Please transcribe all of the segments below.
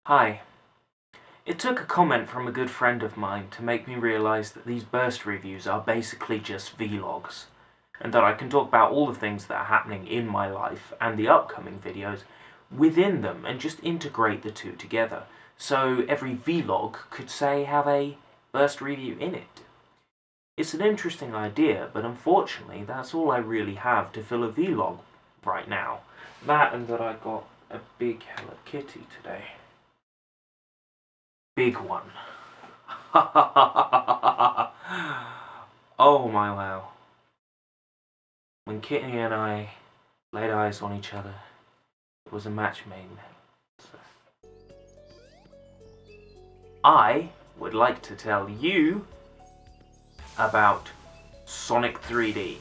Hi. It took a comment from a good friend of mine to make me realise that these burst reviews are basically just vlogs, and that I can talk about all the things that are happening in my life and the upcoming videos within them and just integrate the two together. So every vlog could say have a burst review in it. It's an interesting idea, but unfortunately that's all I really have to fill a vlog right now. That and that I got a big Hello Kitty today. Big one. Oh my wow. When Kitty and I laid eyes on each other, it was a match made in heaven. I would like to tell you about Sonic 3D.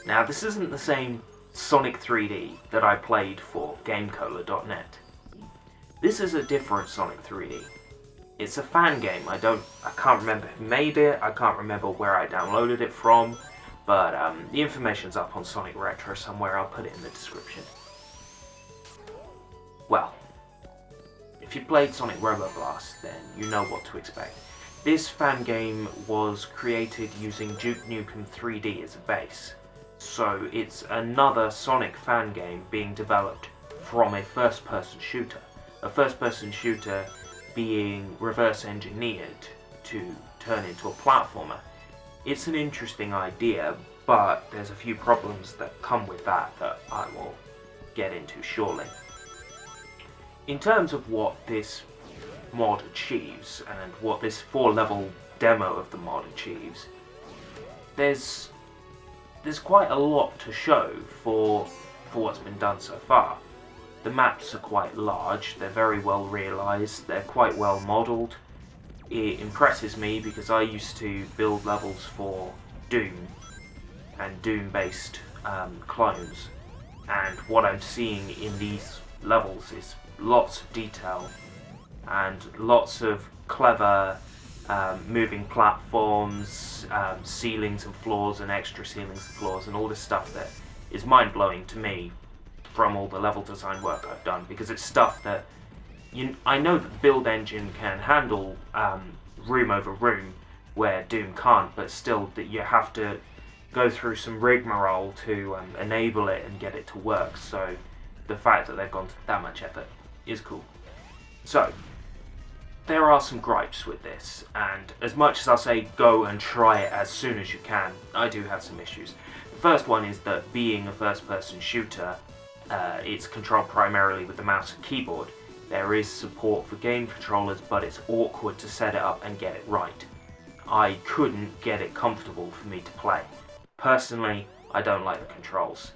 Now, this isn't the same Sonic 3D that I played for GameCola.net. This is a different Sonic 3D. It's a fan game. I can't remember who made it, I can't remember where I downloaded it from, but the information's up on Sonic Retro somewhere, I'll put it in the description. Well, if you played Sonic Robo Blast, then you know what to expect. This fan game was created using Duke Nukem 3D as a base, so it's another Sonic fan game being developed from a first-person shooter. A first-person shooter being reverse engineered to turn into a platformer. It's an interesting idea, but there's a few problems that come with that I will get into shortly. In terms of what this mod achieves, and what this 4-level demo of the mod achieves, there's quite a lot to show for what's been done so far. The maps are quite large, they're very well realised, they're quite well modelled. It impresses me because I used to build levels for Doom and Doom-based clones, and what I'm seeing in these levels is lots of detail and lots of clever moving platforms, ceilings and floors and extra ceilings and floors and all this stuff that is mind-blowing to me from all the level design work I've done, because it's stuff that I know that the build engine can handle room over room where Doom can't, but still that you have to go through some rigmarole to enable it and get it to work, so the fact that they've gone to that much effort is cool. So, there are some gripes with this, and as much as I'll say go and try it as soon as you can, I do have some issues. The first one is that being a first-person shooter, it's controlled primarily with the mouse and keyboard. There is support for game controllers, but it's awkward to set it up and get it right. I couldn't get it comfortable for me to play. Personally, I don't like the controls.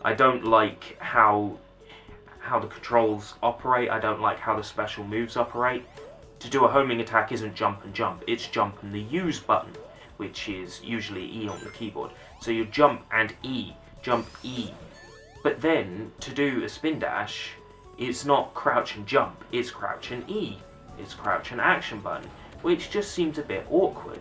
I don't like how the controls operate, I don't like how the special moves operate. To do a homing attack isn't jump and jump, it's jump and the use button, which is usually E on the keyboard. So you jump and E, jump E. But then, to do a spin dash, it's not crouch and jump, it's crouch and E. It's crouch and action button, which just seems a bit awkward.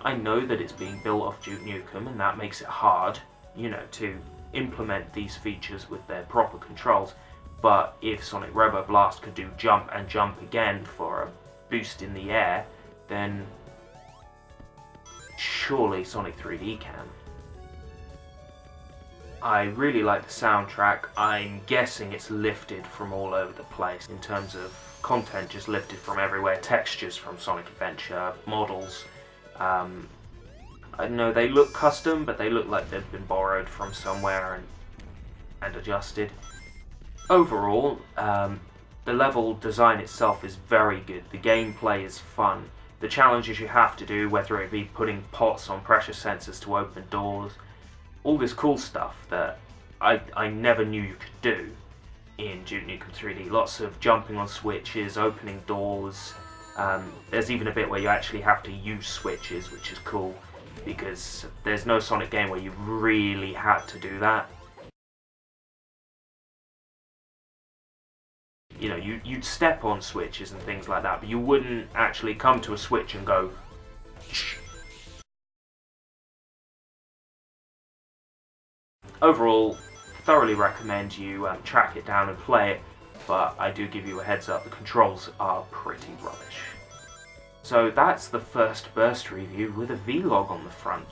I know that it's being built off Duke Nukem, and that makes it hard, to implement these features with their proper controls. But if Sonic Robo Blast could do jump and jump again for a boost in the air, then surely Sonic 3D can. I really like the soundtrack. I'm guessing it's lifted from all over the place in terms of content, just lifted from everywhere. Textures from Sonic Adventure, models. I know they look custom, but they look like they've been borrowed from somewhere and adjusted. Overall, the level design itself is very good. The gameplay is fun. The challenges you have to do, whether it be putting pots on pressure sensors to open doors, all this cool stuff that I never knew you could do in Duke Nukem 3D. Lots of jumping on switches, opening doors. There's even a bit where you actually have to use switches, which is cool, because there's no Sonic game where you really had to do that. You'd step on switches and things like that, but you wouldn't actually come to a switch and go shh. Overall, thoroughly recommend you track it down and play it. but I do give you a heads up, the controls are pretty rubbish. So that's the first Burst review with a vlog on the front.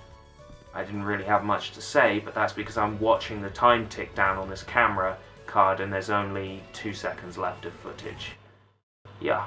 I didn't really have much to say, but that's because I'm watching the time tick down on this camera card and there's only 2 seconds left of footage. Yeah,